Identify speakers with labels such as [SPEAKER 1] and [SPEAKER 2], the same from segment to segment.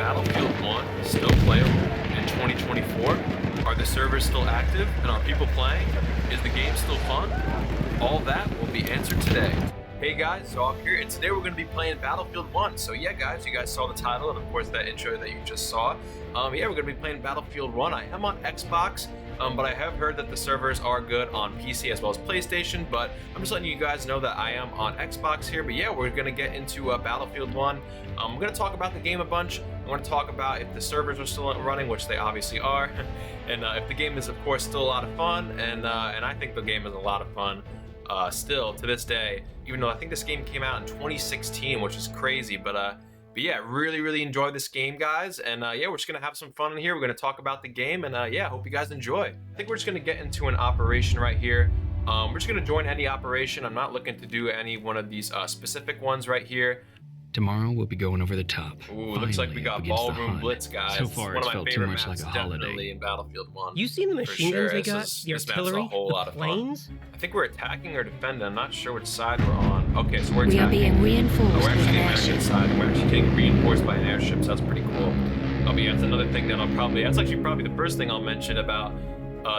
[SPEAKER 1] Battlefield 1 still playable in 2024? Are the servers still active and are people playing? Is the game still fun? All that will be answered today. Hey guys, Zog here, and today we're going to be playing Battlefield 1. So yeah guys, you guys saw the title and of course that intro that you just saw. Yeah, we're going to be playing Battlefield 1. I am on Xbox, but I have heard that the servers are good on PC as well as PlayStation, but I'm just letting you guys know that I am on Xbox here. But yeah, we're going to get into Battlefield 1. I'm going to talk about the game a bunch. I'm going to talk about if the servers are still running, which they obviously are, and if the game is of course still a lot of fun, and I think the game is a lot of fun. Still to this day, even though I think this game came out in 2016, which is crazy, but yeah, really enjoyed this game, guys, and yeah, we're just gonna have some fun in here. We're gonna talk about the game, and yeah, hope you guys enjoy. I think we're just gonna get into an operation right here. We're just gonna join any operation. I'm not looking to do any one of these specific ones right here.
[SPEAKER 2] Tomorrow we'll be going over the top.
[SPEAKER 1] Ooh, looks like we got Ballroom Blitz, guys.
[SPEAKER 2] So far,
[SPEAKER 1] one of
[SPEAKER 2] it's
[SPEAKER 1] my
[SPEAKER 2] felt too
[SPEAKER 1] favorite
[SPEAKER 2] much
[SPEAKER 1] maps,
[SPEAKER 2] like a holiday.
[SPEAKER 1] definitely in Battlefield 1.
[SPEAKER 3] You seen the machine guns they got? The
[SPEAKER 1] This map's
[SPEAKER 3] artillery?
[SPEAKER 1] a whole lot of fun.
[SPEAKER 3] Planes?
[SPEAKER 1] I think we're attacking or defending. I'm not sure which side we're on. Okay, so we're
[SPEAKER 4] We
[SPEAKER 1] attacking.
[SPEAKER 4] are being reinforced
[SPEAKER 1] We're
[SPEAKER 4] with
[SPEAKER 1] actually
[SPEAKER 4] an
[SPEAKER 1] getting back
[SPEAKER 4] airship.
[SPEAKER 1] inside, and we're actually getting reinforced by an airship, so that's pretty cool. But yeah, that's another thing that that's actually probably the first thing I'll mention about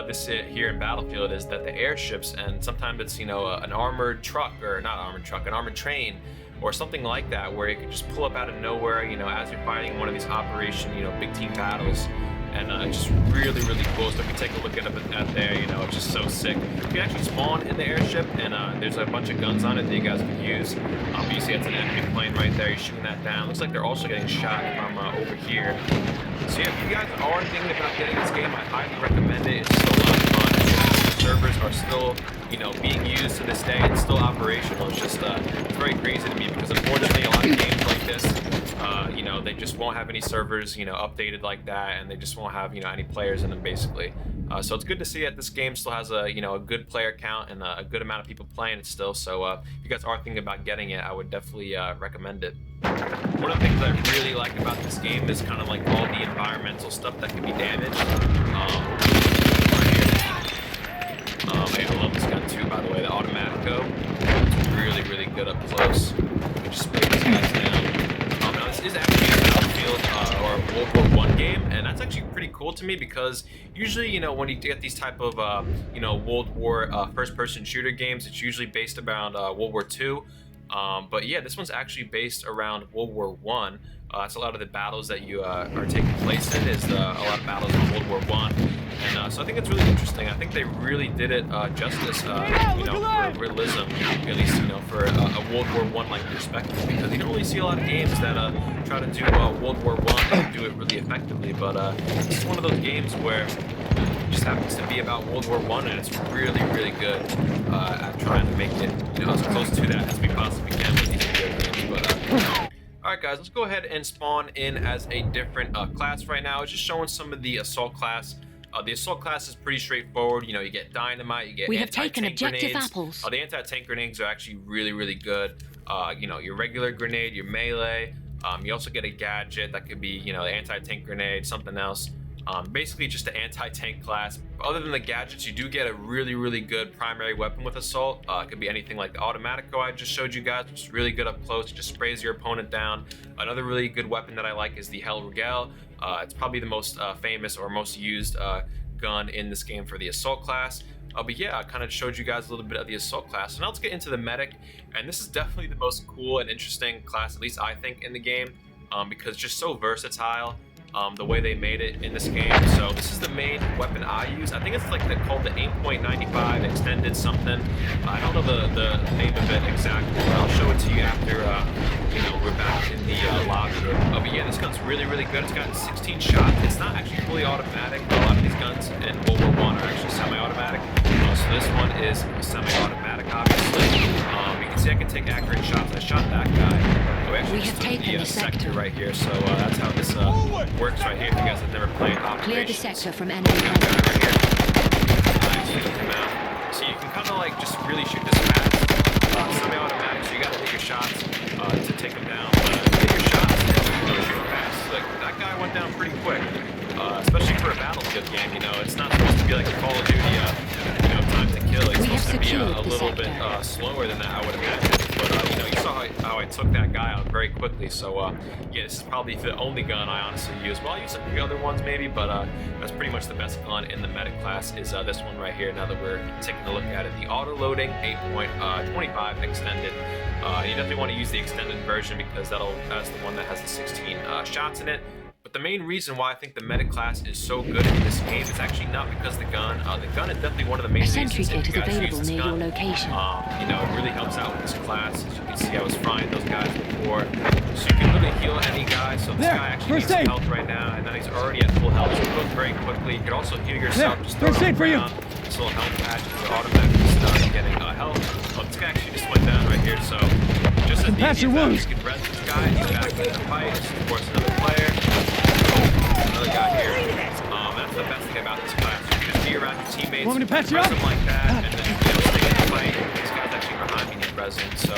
[SPEAKER 1] this here in Battlefield is that the airships, and sometimes it's, you know, an armored truck, or not armored truck, an armored train, or something like that, where it could just pull up out of nowhere, you know, as you're fighting one of these operation, you know, big team battles. And it's just really cool. So if you take a look at there, you know, it's just so sick. You can actually spawn in the airship, and there's a bunch of guns on it that you guys can use. But you see that's an enemy plane right there. You're shooting that down. Looks like they're also getting shot from over here. So yeah, if you guys are thinking about getting this game, I highly recommend it. It's still a lot of fun. The servers are still, you know, being used to this day. It's still operational. It's just it's very crazy to me because unfortunately a lot of games like this, you know, they just won't have any servers, you know, updated like that, and they just won't have, you know, any players in them basically. So it's good to see that this game still has a, you know, a good player count and a good amount of people playing it still. So if you guys are thinking about getting it, I would definitely recommend it. One of the things I really like about this game is kind of like all the environmental stuff that can be damaged. Hey, I love this gun too, by the way, the Automatico. It's really good up close. You just spray these guys down. Now this is actually a Battlefield or a World War I game, and that's actually pretty cool to me because usually, you know, when you get these type of, you know, World War first-person shooter games, it's usually based around World War II. But yeah, this one's actually based around World War I. That's a lot of the battles that you are taking place in is a lot of battles in World War I. And so I think it's really interesting. I think they really did it justice, you know, for realism, at least, you know, for a World War I like perspective, because you don't really see a lot of games that try to do World War I and do it really effectively. But it's one of those games where it just happens to be about World War I, and it's really good at trying to make it, you know, as close to that as we possibly can with these video games. But alright guys, let's go ahead and spawn in as a different class right now. It's just showing some of the assault class. The assault class is pretty straightforward. You know, you get dynamite, you get
[SPEAKER 4] We have taken
[SPEAKER 1] anti-tank
[SPEAKER 4] objective
[SPEAKER 1] grenades.
[SPEAKER 4] apples.
[SPEAKER 1] The anti-tank grenades are actually really good. You know, your regular grenade, your melee. You also get a gadget that could be, you know, the anti-tank grenade, something else. Basically just the anti-tank class. Other than the gadgets, you do get a really good primary weapon with assault. It could be anything like the Automatico I just showed you guys, which is really good up close. It just sprays your opponent down. Another really good weapon that I like is the Hellriegel. It's probably the most famous or most used gun in this game for the assault class. But yeah, I kind of showed you guys a little bit of the assault class. So now let's get into the medic. And this is definitely the most cool and interesting class, at least I think, in the game, because it's just so versatile. The way they made it in this game. So this is the main weapon I use. I think it's like called the Aim.95 extended something. I don't know the name of it exactly, but I'll show it to you after you know, we're back in the lobby. But yeah, this gun's really good. It's got 16 shots. It's not actually fully automatic. A lot of these guns in World War I are actually semi-automatic. So this one is semi-automatic, obviously. You can see I can take accurate shots. I shot that guy. We actually
[SPEAKER 4] We
[SPEAKER 1] just
[SPEAKER 4] have
[SPEAKER 1] took
[SPEAKER 4] taken
[SPEAKER 1] the
[SPEAKER 4] the
[SPEAKER 1] sector
[SPEAKER 4] sector.
[SPEAKER 1] right here. So that's how this works right here. If you guys have never played operations.
[SPEAKER 4] Clear the sector from enemy
[SPEAKER 1] Got that
[SPEAKER 4] presence.
[SPEAKER 1] right here. Nice, you took him out. So you can kind of like just really shoot this fast. Semi-automatic, so you gotta hit your shots to take him down. But hit your shots and you know, shoot fast. Like that guy went down pretty quick. Especially for a Battlefield game, you know, it's not supposed to be like a Call of Duty, you know, time to kill. It's
[SPEAKER 4] We have
[SPEAKER 1] supposed to be
[SPEAKER 4] secured
[SPEAKER 1] a
[SPEAKER 4] the
[SPEAKER 1] little bit
[SPEAKER 4] sector.
[SPEAKER 1] slower than that, I would imagine. But you know, you saw how I took that guy out very quickly. So yeah, this is probably the only gun I honestly use. Well, I use a few other ones maybe, but that's pretty much the best gun in the medic class is this one right here. Now that we're taking a look at it, the auto loading 8.25 extended. You definitely want to use the extended version because that's the one that has the 16 shots in it. But the main reason why I think the medic class is so good in this game is actually not because the gun. The gun is definitely one of the main reasons
[SPEAKER 4] sentry
[SPEAKER 1] that
[SPEAKER 4] gate
[SPEAKER 1] you
[SPEAKER 4] is
[SPEAKER 1] guys
[SPEAKER 4] available
[SPEAKER 1] use this
[SPEAKER 4] near
[SPEAKER 1] gun.
[SPEAKER 4] your location.
[SPEAKER 1] You know, it really helps out with this class. As you can see, I was frying those guys before. So you can really heal any guy. So this guy actually needs some health right now, and then he's already at full health, so it goes very quickly. You can also heal yourself. Just throw it on the ground. This little health patch is automatically start getting health. Oh, this guy actually just went down right here, so just as easy as that, you can res this guy, he's back in the fight. Of course, another player. Another guy here. That's the best thing about this class. You can just be around your teammates, res them like that, and then you know, stay in the fight. This guy's actually behind me in res him, so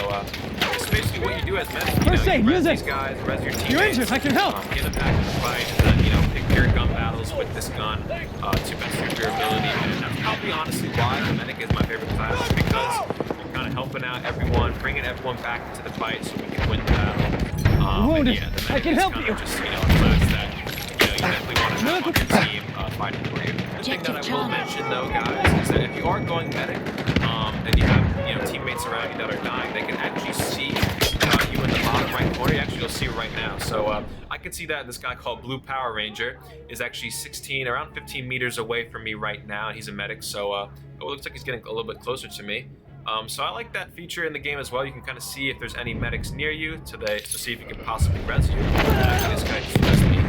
[SPEAKER 1] it's basically what you do as medic. You res these guys, res your teammates.
[SPEAKER 5] You're injured, I can help.
[SPEAKER 1] Get them back in the fight, and then, you know, pick your gun battles with this gun to best your durability. And that's probably honestly why the medic is my favorite class, because you're kind of helping out everyone, bringing everyone back into the fight so we can win the battle. And yeah, the medic is kind of just, you know, a class that, you know, you definitely want to have on your team fighting for you. The thing that I will mention though, guys, is that if you are going medic, and you have, you know, teammates around you that are dying, they can actually see you in the bottom right corner. Actually, you'll see it right now. So I can see that this guy called Blue Power Ranger is actually around 15 meters away from me right now. He's a medic, so it looks like he's getting a little bit closer to me. So I like that feature in the game as well. You can kind of see if there's any medics near you to see if he can possibly res you. Actually, this guy just resed me.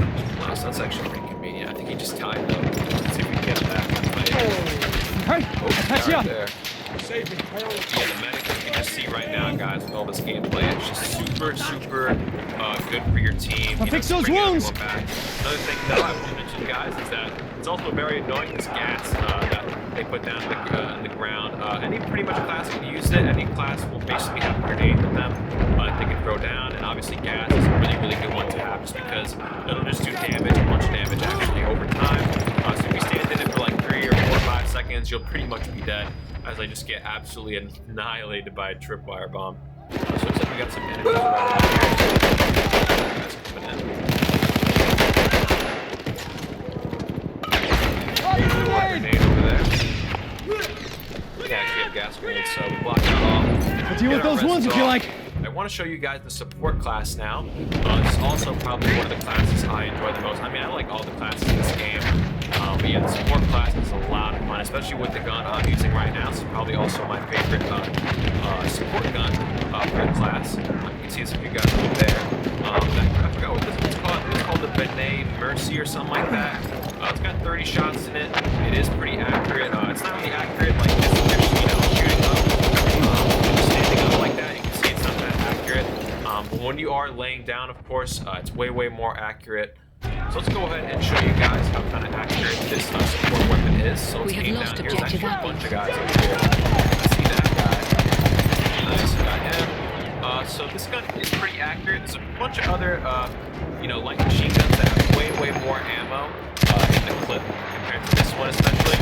[SPEAKER 1] So that's actually pretty convenient. I think he just died though. Let's see if we can get him back in the fight. Oh, right there. Yeah, the medic, you can just see right now, guys, with all this gameplay, it's just super good for your team. You
[SPEAKER 5] fix those wounds.
[SPEAKER 1] Another thing that I will mention, guys, is that it's also very annoying, this gas that they put down in the ground. Any pretty much class can use it. Any class will basically have a grenade with them that they can throw down, and obviously gas is a really good one to have just because it'll just do damage, a bunch of damage actually over time. So if you stand in it for like 3 or 4 or 5 seconds, you'll pretty much be dead, as I just get absolutely annihilated by a tripwire bomb. So it looks like we got some enemies right here. Guys coming in. Grenade over there. We actually have gas grenades, so we block that off.
[SPEAKER 5] I'll deal with those ones if you like.
[SPEAKER 1] I want to show you guys the support class now. This is also probably one of the classes I enjoy the most. I mean, I like all the classes in this game. But yeah, the support class is a lot of fun, especially with the gun I'm using right now. This is probably also my favorite support gun for the class. You can see this if you guys over there. I forgot what this one's called. It's called the Benet Mercy or something like that. It's got 30 shots in it. It is pretty accurate. It's not really accurate like this, you know, shooting up, standing up like that. You can see it's not that accurate. But when you are laying down, of course, it's way more accurate. So let's go ahead and show you guys how kind of accurate this support weapon is. So let's aim down here. There's actually a bunch of guys over here. I see that guy. Nice, got him. So this gun is pretty accurate. There's a bunch of other, you know, light machine guns that have way more ammo in the clip compared to this one, especially.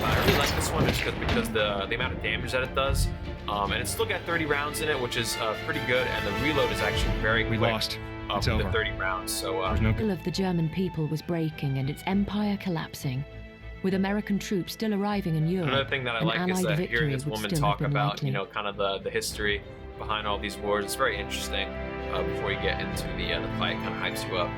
[SPEAKER 1] I really like this one just because the amount of damage that it does. And it's still got 30 rounds in it, which is pretty good. And the reload is actually very quick.
[SPEAKER 2] We lost. It's over.
[SPEAKER 1] The 30 rounds, so
[SPEAKER 4] The will of the German people was breaking and its empire collapsing. With American troops still arriving in Europe,
[SPEAKER 1] another thing that I like is that hearing this woman talk about, you know, kind of the history behind all these wars. It's very interesting. Before you get into the fight, it kind of hypes you up.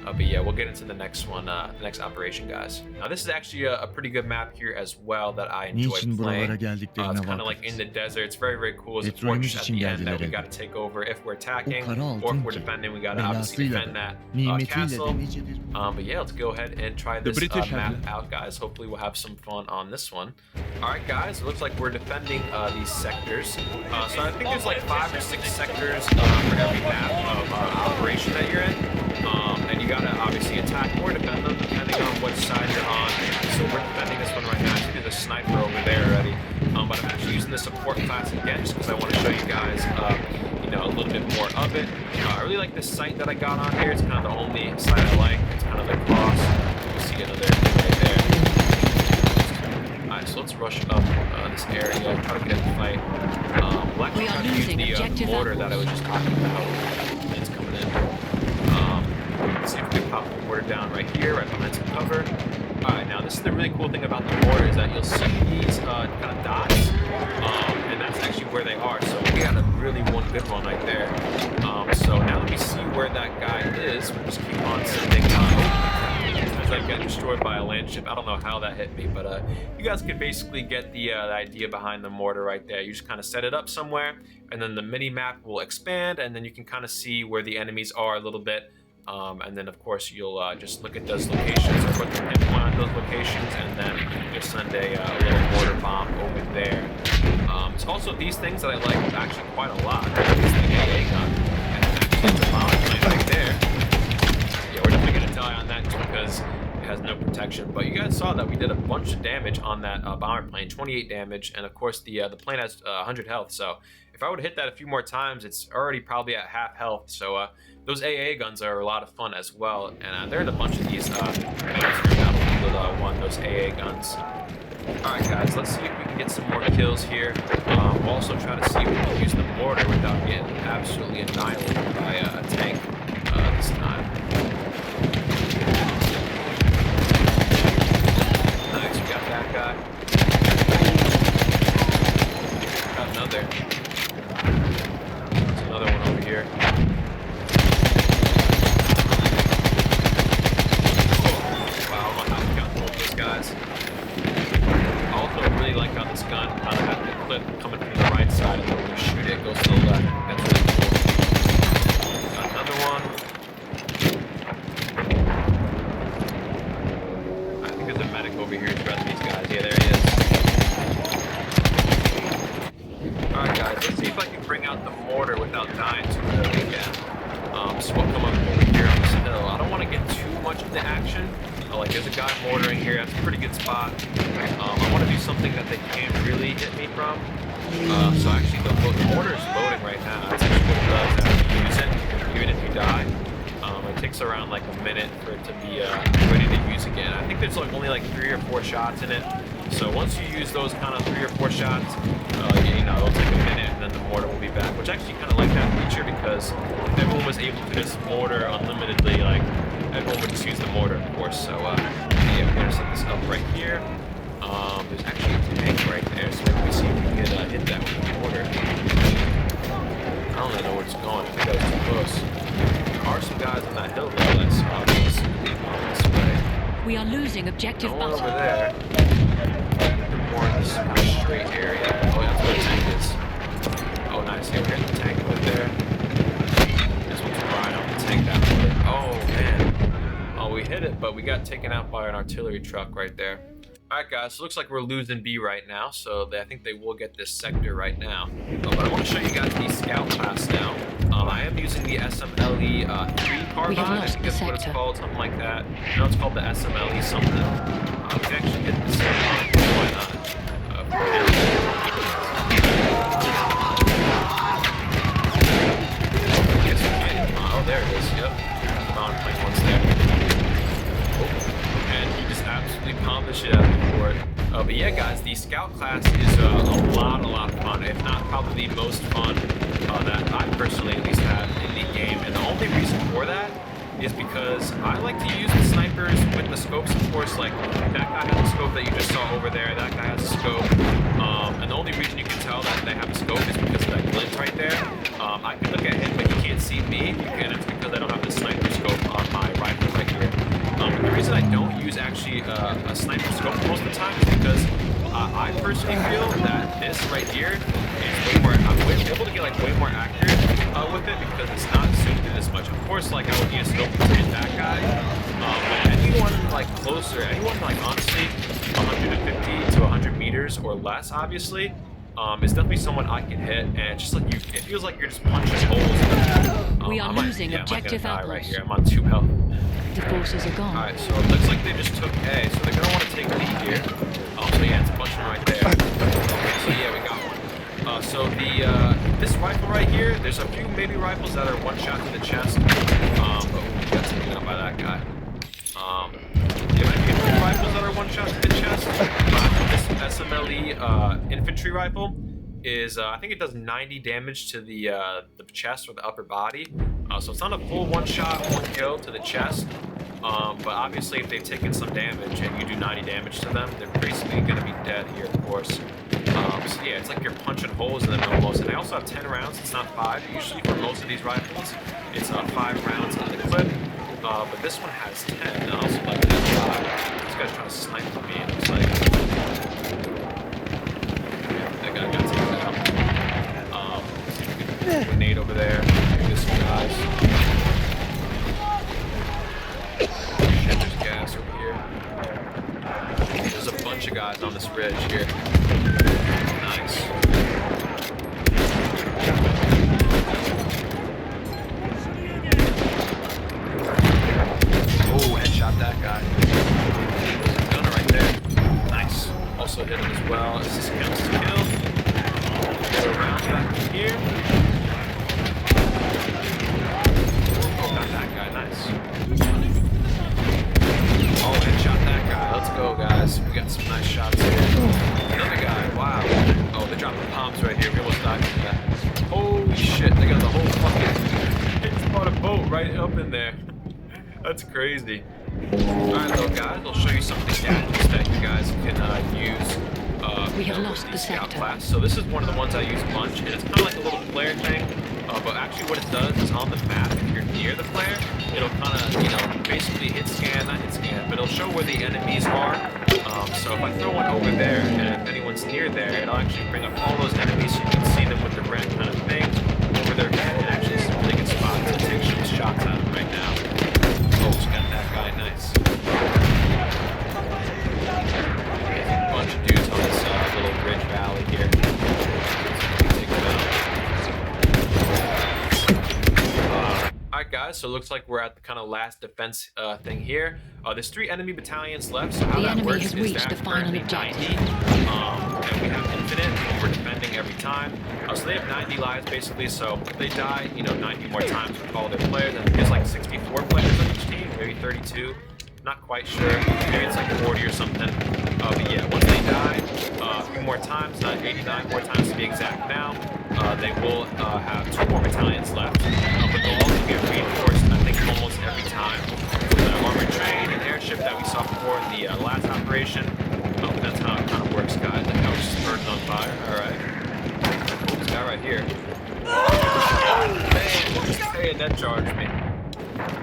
[SPEAKER 1] But yeah, we'll get into the next one, the next operation, guys. Now this is actually a pretty good map here as well that I enjoy playing. It's kind of like in the desert. It's very cool. It's a fortress at the end that we got to take over if we're attacking, or if we're defending, we got to obviously defend that castle. But yeah, let's go ahead and try this map out, guys. Hopefully we'll have some fun on this one. All right, guys, it looks like we're defending these sectors. So I think there's like 5 or 6 sectors for every map of operation that you're in. And you gotta obviously attack or defend them depending on which side you're on. So we're defending this one right now. I see there's a sniper over there already. But I'm actually using the support class again just because I want to show you guys, you know, a little bit more of it. I really like this sight that I got on here. It's kind of the only sight I like. It's kind of the cross. You see another thing right there. I Alright, so let's rush up this area, try to get in the fight. We'll actually
[SPEAKER 4] We are
[SPEAKER 1] try to use
[SPEAKER 4] losing
[SPEAKER 1] the
[SPEAKER 4] objective
[SPEAKER 1] mortar that I was
[SPEAKER 4] apples.
[SPEAKER 1] just talking about. It's coming in. Let's see if we can pop the mortar down right here, right behind some cover. Alright, now this is the really cool thing about the mortar is that you'll see these kind of dots, and that's actually where they are. So we got a really good one right there. So now that we see where that guy is, we'll just keep on sending as I get destroyed by a land ship. I don't know how that hit me, but you guys can basically get the idea behind the mortar right there. You just kind of set it up somewhere, and then the mini map will expand, and then you can kind of see where the enemies are a little bit. And then, of course, you'll just look at those locations or put the pinpoint on those locations, and then just send a little mortar bomb over there. It's also these things that I like actually quite a lot. It's the AA gun, and actually the bomb plane right there. Yeah, we're definitely going to die on that just because it has no protection. But you guys saw that we did a bunch of damage on that bomber plane, 28 damage, and of course the plane has 100 health. So if I would have hit that a few more times, it's already probably at half health. So those AA guns are a lot of fun as well, and they're in a bunch of these maps for Battlefield 1, those AA guns. Alright guys, let's see if we can get some more kills here. We'll also try to see if we can use the mortar without getting absolutely annihilated by a tank this time. Nice, we got that guy. Got another. There's another one over here. Guys. I also really like how this gun kind of has the clip coming from the right side, and then when you shoot it, it goes to the left. That's really cool. Got another one. I think there's a medic over here to trust these guys. Yeah, there he is. Alright guys, let's see if I can bring out the mortar without dying too early again. So we'll come up over here on this hill. I don't want to get too much into action. Like there's a guy mortaring here, that's a pretty good spot. I want to do something that they can't really hit me from. So actually the mortar is loading right now. That's actually what it does after you use it, even if you die. It takes around like a minute for it to be ready to use again. I think there's like only like 3 or 4 shots in it. So once you use those kind of 3 or 4 shots, you know, it'll take a minute and then the mortar will be back. Which I actually kind of like that feature because if everyone was able to just mortar unlimitedly, like everyone would just use the mortar, of course. So yeah, we're gonna set this up right here. There's actually a tank right there, so maybe we see if we can hit that with the mortar. I don't really know where it's going. I think that was too close. There are some guys on that hill though. That's obvious. This way.
[SPEAKER 4] We are losing objective
[SPEAKER 1] no one
[SPEAKER 4] butter.
[SPEAKER 1] over there. They're more in this kind of straight area. Oh, that's where the tank is. Oh, nice. Yeah, we're getting the tank over there. This one's right on the tank that way. Oh, man. Oh, we hit it, but we got taken out by an artillery truck right there. Alright guys, so it looks like we're losing B right now, so I think they will get this sector right now. But I want to show you guys the scout class now. I am using the SMLE 3 carbine, I think that's what it's called, something like that. No, it's called the SMLE something. We can actually get this why not? Yes, we can. Oh, there it is, yep. The mountain plane one's there. And he just absolutely palmed the shit out of the board. But yeah, guys, the scout class is a lot of fun. If not probably the most fun that I personally at least have in the game. And the only reason for that is because I like to use the snipers with the scopes, of course. Like that guy has a scope that you just saw over there. That guy has a scope. And the only reason you can tell that they have a scope is because of that glint right there. I can look at him, but he can't see me, and it's because I don't have the sniper scope on my rifle right here. The reason I don't use actually a sniper scope most of the time is because I personally feel that this right here is way more, I'm able to get like way more accurate with it because it's not zoomed in as much. Of course, like I would need a scope to hit that guy, but anyone like closer, anyone like honestly 150 to 100 meters or less, obviously, is definitely someone I can hit, and it's just like it feels like you're just punching holes.
[SPEAKER 4] We are losing objective apples.
[SPEAKER 1] Right here. I'm on 2 health.
[SPEAKER 4] The forces are gone.
[SPEAKER 1] Alright, so it looks like they just took A, so they're gonna want to take B here. So yeah, it's a bunch of them right there. Okay, so yeah, we got one. So this rifle right here, there's a few maybe rifles that are one shot to the chest. But we got taken out by that guy. Yeah, might be a few rifles that are one shot to the chest. But this SMLE infantry rifle is I think it does 90 damage to the chest or the upper body. So it's not a full one-shot, one kill to the chest. But obviously if they've taken some damage and you do 90 damage to them, they're basically going to be dead here, of course. So yeah, it's like you're punching holes in them almost. And they also have 10 rounds, it's not 5. Usually for most of these rifles, it's 5 rounds in the clip. But this one has 10. And I also like that 5. This guy's trying to snipe me, it looks like. That guy got taken out. See if we can put a grenade over there. Get some guys. Shit, there's gas over here. There's a bunch of guys on this ridge here. Nice. Oh, headshot that guy. Gunner right there. Nice. Also hit him as well. This counts as a kill. Get around back in here. Oh, got that guy. Nice. Oh, headshot that guy. Let's go, guys. We got some nice shots here. Another guy. Wow. Oh, they're dropping bombs right here. We almost died from that. Holy shit. They got the whole fucking... They just bought a boat right up in there. That's crazy. Alright, though, guys. I'll show you some of the gadgets that you guys can use.
[SPEAKER 4] We have lost the
[SPEAKER 1] scout
[SPEAKER 4] sector.
[SPEAKER 1] class. So this is one of the ones I use a bunch, and it's kind of like a little flare thing. But actually what it does is on the map, if you're near the flare, it'll kind of, you know, basically hit scan, not hit scan, but it'll show where the enemies are. So if I throw one over there, and if anyone's near there, it'll actually bring up all those enemies so you can see them with the red kind of thing over their head, and actually it's a really good spot to take some shots at them right now. Oh, just got that guy, nice. There's a bunch of dudes on this little ridge valley here. Take them out. Alright guys, so it looks like we're at the kind of last defense thing here. There's 3 enemy battalions left, so how
[SPEAKER 4] The
[SPEAKER 1] that
[SPEAKER 4] enemy
[SPEAKER 1] works
[SPEAKER 4] has
[SPEAKER 1] is
[SPEAKER 4] reached
[SPEAKER 1] that
[SPEAKER 4] the final
[SPEAKER 1] currently
[SPEAKER 4] objective.
[SPEAKER 1] 90, and we have infinite, and we're defending every time. So they have 90 lives basically, so if they die, you know, 90 more times with all their players, and there's like 64 players on each team, maybe 32. Not quite sure, maybe it's like 40 or something. But yeah, once they die, a few more times, 89 more times to be exact now, they will have 2 more battalions left, but they'll also get reinforced, I think, almost every time. The armored train and airship that we saw before in the last operation, that's how it kind of works, guys. Like I was just burned on fire. Alright. This guy right here. Oh, man, hey, that charged me.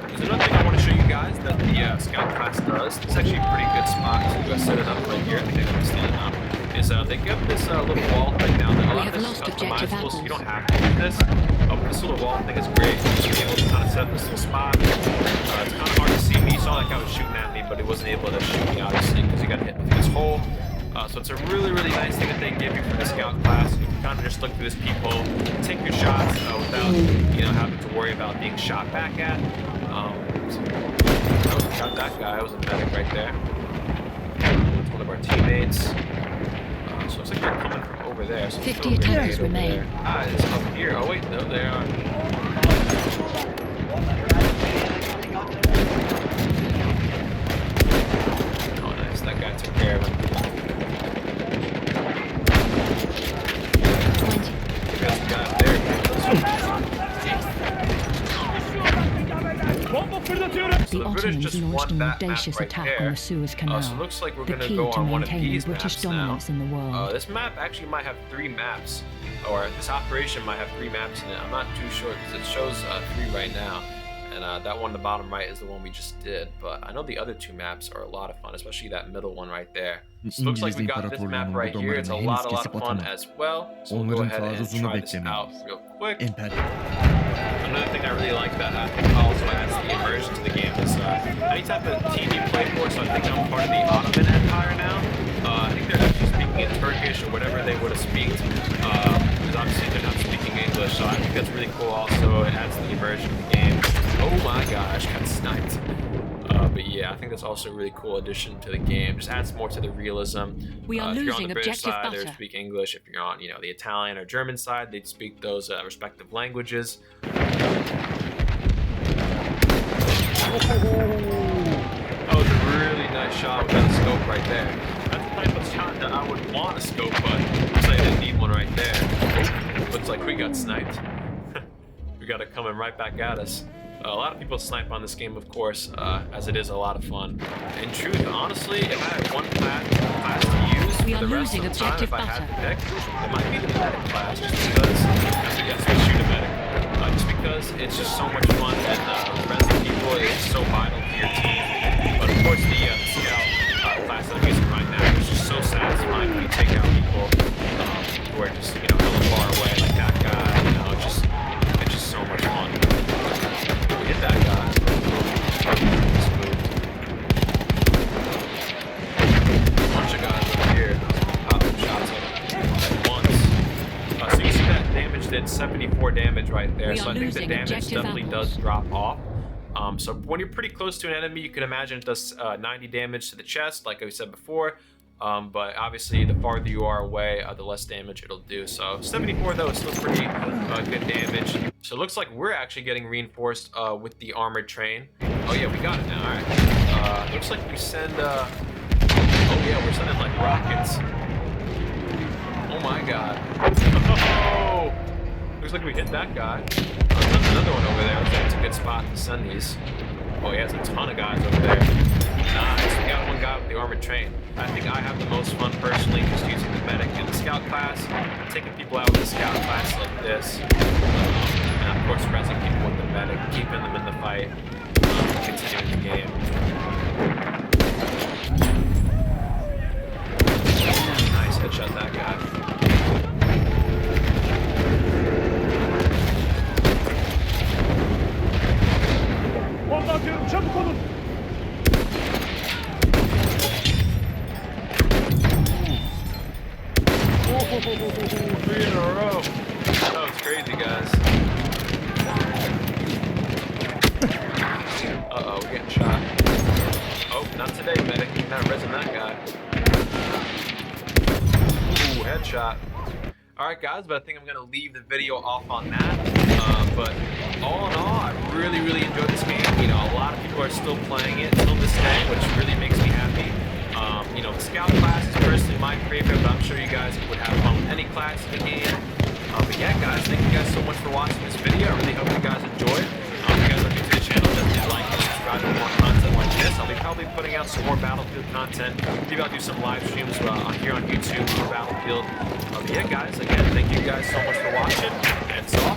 [SPEAKER 1] There's another thing I want to show you guys that the scout class does. It's actually a pretty good spot to set it up right here. I think I'm standing up. Is they give this little wall thing down there. A lot of this is customizable, so you don't have to do this. But this little wall thing is great. You'll be able to kind of set this little spot. It's kind of hard to see me. You saw that guy was shooting at me, but he wasn't able to shoot me, obviously, because he got hit with this hole. So it's a really, really nice thing that they give you for the scout class. You can kind of just look through this peephole, take your shots without, you know, having to worry about being shot back at. Got that guy. I was a medic right there. That's one of our teammates. So it looks like they're coming from over there. So
[SPEAKER 4] 50 attackers remain.
[SPEAKER 1] Ah, it's up here. Oh wait, no, they are. Oh nice, that guy took care of him. We got some guy up there.
[SPEAKER 4] The Ottomans launched an audacious attack on the Suez Canal,
[SPEAKER 1] So it looks like we're
[SPEAKER 4] the
[SPEAKER 1] going to
[SPEAKER 4] key
[SPEAKER 1] go
[SPEAKER 4] to
[SPEAKER 1] on one of
[SPEAKER 4] maintaining
[SPEAKER 1] these
[SPEAKER 4] British
[SPEAKER 1] maps
[SPEAKER 4] dominance
[SPEAKER 1] now.
[SPEAKER 4] in the world.
[SPEAKER 1] This map actually might have 3 maps, or this operation might have 3 maps in it. I'm not too sure because it shows 3 right now, and that one on the bottom right is the one we just did. But I know the other 2 maps are a lot of fun, especially that middle one right there. So it looks like we got this map right here. It's a lot of fun as well. So we'll go ahead and try this out real quick. Another thing I really like that I think also adds the immersion to the game is any type of team you play for. So I think I'm part of the Ottoman Empire now. I think they're actually speaking in Turkish or whatever they would have speak, because obviously they're not speaking English. So I think that's really cool. Also, it adds the immersion to the game. Oh my gosh, got sniped. But yeah, I think that's also a really cool addition to the game. Just adds more to the realism.
[SPEAKER 4] We are
[SPEAKER 1] If you're on
[SPEAKER 4] losing
[SPEAKER 1] the British
[SPEAKER 4] objective
[SPEAKER 1] side,
[SPEAKER 4] butter.
[SPEAKER 1] they speak English. If you're on, you know, the Italian or German side, they'd speak those respective languages. That was a really nice shot with that scope right there. That's the type rifle shot that I would want a scope, but looks like I didn't need one right there. Oh, looks like we got sniped. We got it coming right back at us. A lot of people snipe on this game, of course, as it is a lot of fun. In truth, honestly, if I had one class to use for the rest of the time, if I had to pick, it might be the medic class, just because, yes, we shoot a medic, just because it's just so much fun, and rezzing people is so vital to your team. But of course, the scout class that I'm using right now is just so satisfying when you take out people who are just, you know, hella far away, like that guy, you know, it's just so much fun. Hit that guy. A bunch of guys over here popping shots at once. So you see that damage did 74 damage right there. So I think the damage definitely does drop off. So when you're pretty close to an enemy, you can imagine it does 90 damage to the chest, like I said before. But obviously, the farther you are away, the less damage it'll do. So 74 though is still pretty good damage. So it looks like we're actually getting reinforced with the armored train. Oh yeah, we got it now. All right. Looks like we send. Oh yeah, we're sending like rockets. Oh my god. Oh! Looks like we hit that guy. There's another one over there. Looks like it's a good spot to send these. Oh yeah, there's a ton of guys over there. Nice. We got one guy with the armored train. I think I have the most fun personally just using the medic and the scout class, taking people out with the scout class like this, and of course rezzing people with the medic, keeping them in the fight, continuing the game. Nice headshot that guy.
[SPEAKER 5] Çabuk olun.
[SPEAKER 1] Three in a row. That was crazy, guys. Uh-oh, we're getting shot. Oh, not today, medic. You're not rezzing that guy. Ooh, headshot. Alright, guys, but I think I'm going to leave the video off on that. But all in all, I really enjoyed this game. You know, a lot of people are still playing it till this day, which really makes me happy. You know, the scout class is personally my favorite, but I'm sure you guys would have fun with any class in the game. But yeah, guys, thank you guys so much for watching this video. I really hope you guys enjoyed. If you guys are new to the channel, definitely like and subscribe for more content like this. I'll be probably putting out some more Battlefield content. Maybe I'll do some live streams here on YouTube for Battlefield. But yeah, guys, again, thank you guys so much for watching, and so